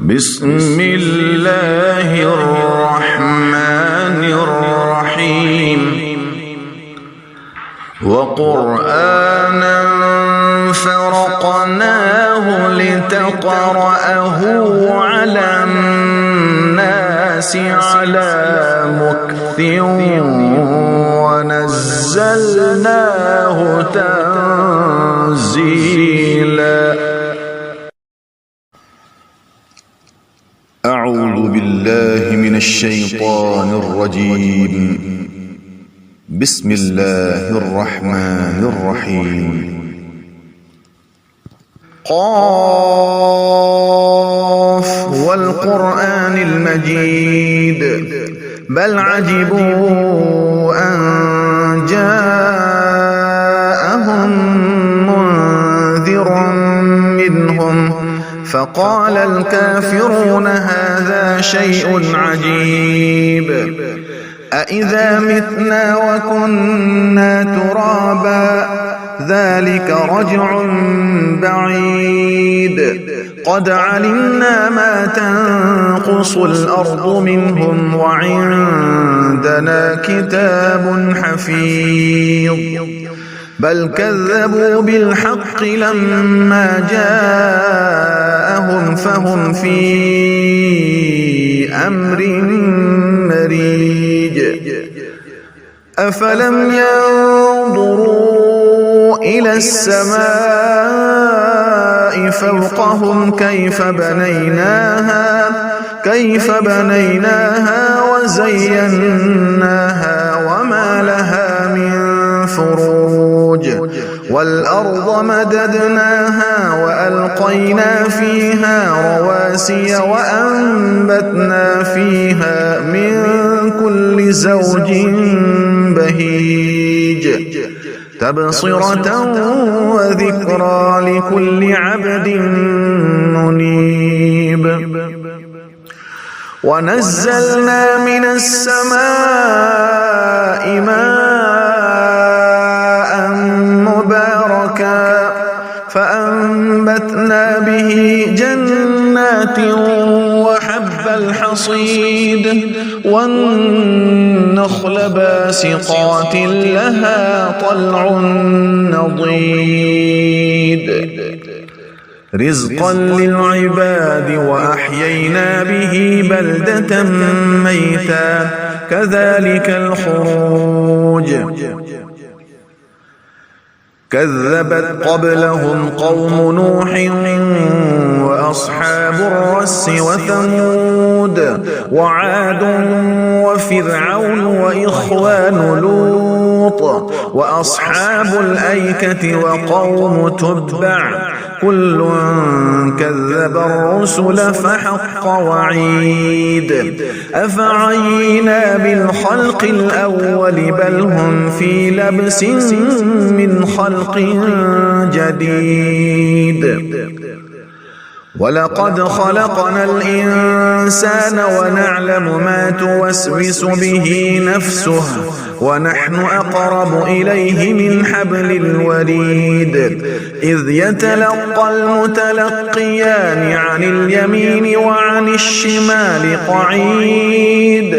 بسم الله الرحمن الرحيم وقرآنا فرقناه لتقرأه على الناس على مكث ونزلناه تنزيلا. أعوذ بالله من الشيطان الرجيم. بسم الله الرحمن الرحيم. قاف والقرآن المجيد بل عجبوا أن جاءهم منذر منهم فقال الكافرون هذا شيء عجيب أإذا متنا وكنا ترابا ذلك رجع بعيد قد علمنا ما تنقص الأرض منهم وعندنا كتاب حفيظ بل كذبوا بالحق لما جاءهم فهم في أمر مريج أفلم ينظروا إلى السماء فوقهم كيف بنيناها وزيناها وما لها من فروج والأرض مددناها وألقينا فيها رواسي وأنبتنا فيها من كل زوج بهيج تبصرة وذكرى لكل عبد منيب ونزلنا من السماء ماء مباركا فأنبتنا به جنات وحب الحصيد والنخل باسقات لها طلع نضيد رزقا للعباد وأحيينا به بلدة ميتا كذلك الخروج كذبت قبلهم قوم نوح وأصحاب الرس وثمود وعاد وفرعون وإخوان لوط وأصحاب الأيكة وقوم تبع كل كذب الرسل فحق وعيد أفعينا بالخلق الأول بل هم في لبس من خلق جديد ولقد خلقنا الإنسان ونعلم ما توسوس به نفسه ونحن أقرب إليه من حبل الوريد إذ يتلقى المتلقيان عن اليمين وعن الشمال قعيد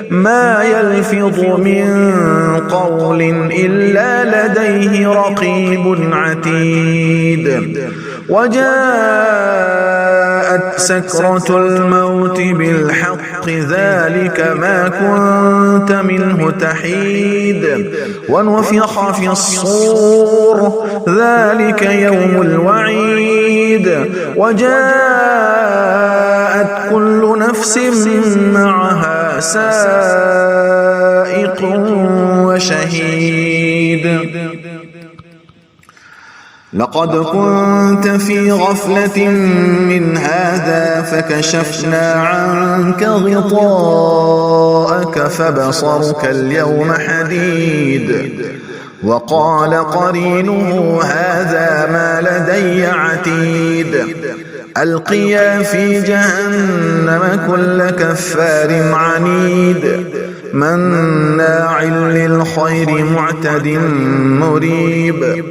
ما يلفظ من قول إلا لديه رقيب عتيد وجاءت سكرة الموت بالحق ذلك ما كنت منه تحيد ونفخ في الصور ذلك يوم الوعيد وجاءت كل نفس معها سائق وشهيد لقد كنت في غفلة من هذا فكشفنا عنك غطاءك فبصرك اليوم حديد وقال قرينه هذا ما لدي عتيد ألقيا في جهنم كل كفار عنيد مناع للخير معتد مريب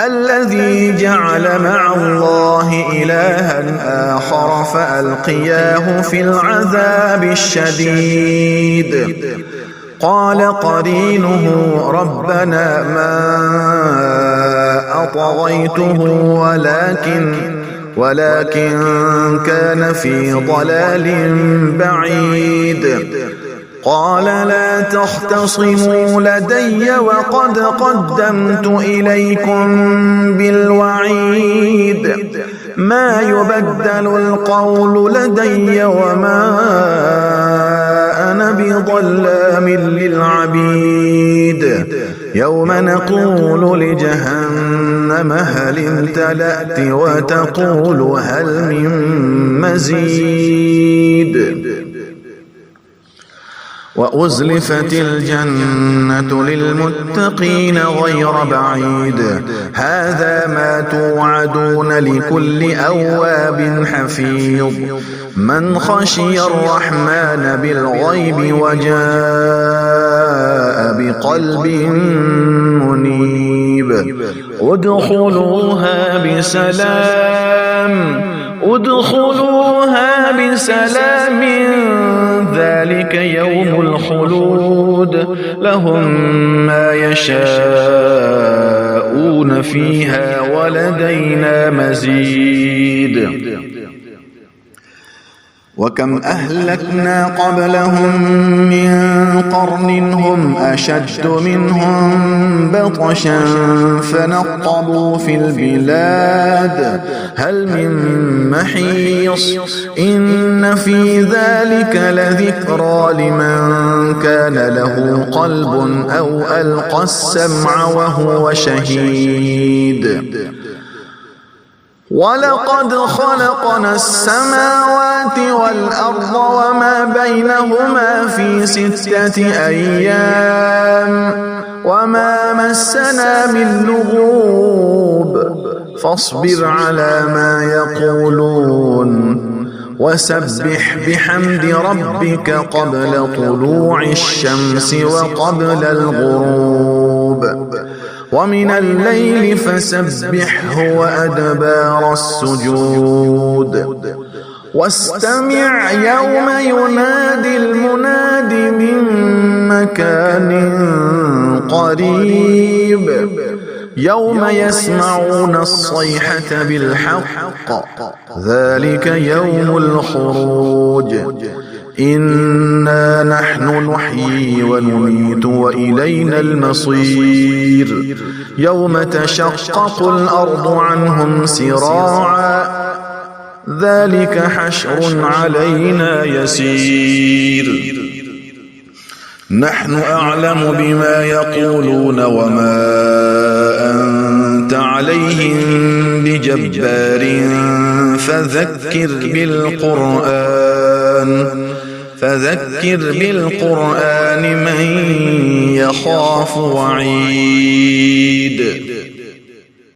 الذي جعل مع الله إلها آخر فألقياه في العذاب الشديد قال قرينه ربنا ما أطغيته ولكن كان في ضلال بعيد قال لا تختصموا لدي وقد قدمت إليكم بالوعيد ما يبدل القول لدي وما أنا بظلام للعبيد يوم نقول لجهنم هل امتلأت وتقول هل من مزيد وأزلفت الجنة للمتقين غير بعيد هذا ما توعدون لكل أواب حفيظ من خشي الرحمن بالغيب وجاء بقلب منيب ادخلوها بسلام ذلك يوم الخلود لهم ما يشاءون فيها ولدينا مزيد وكم أهلكنا قبلهم من قرن هم أشد منهم بطشا فنقبوا في البلاد هل من محيص إن في ذلك لذكرى لمن كان له قلب أو ألقى السمع وهو شهيد ولقد خلقنا السماوات والأرض وما بينهما في 6 أيام وما مسنا من لغوب فاصبر على ما يقولون وسبح بحمد ربك قبل طلوع الشمس وقبل الغروب ومن الليل فسبحه وأدبار السجود واستمع يوم ينادي المناد من مكان قريب يوم يسمعون الصيحة بالحق ذلك يوم الخروج إنا نحن نحيي ونميت وإلينا المصير يوم تشقق الأرض عنهم سراعا ذلك حشر علينا يسير نحن أعلم بما يقولون وما أنت عليهم بجبار فذكر بالقرآن من يخاف وعيد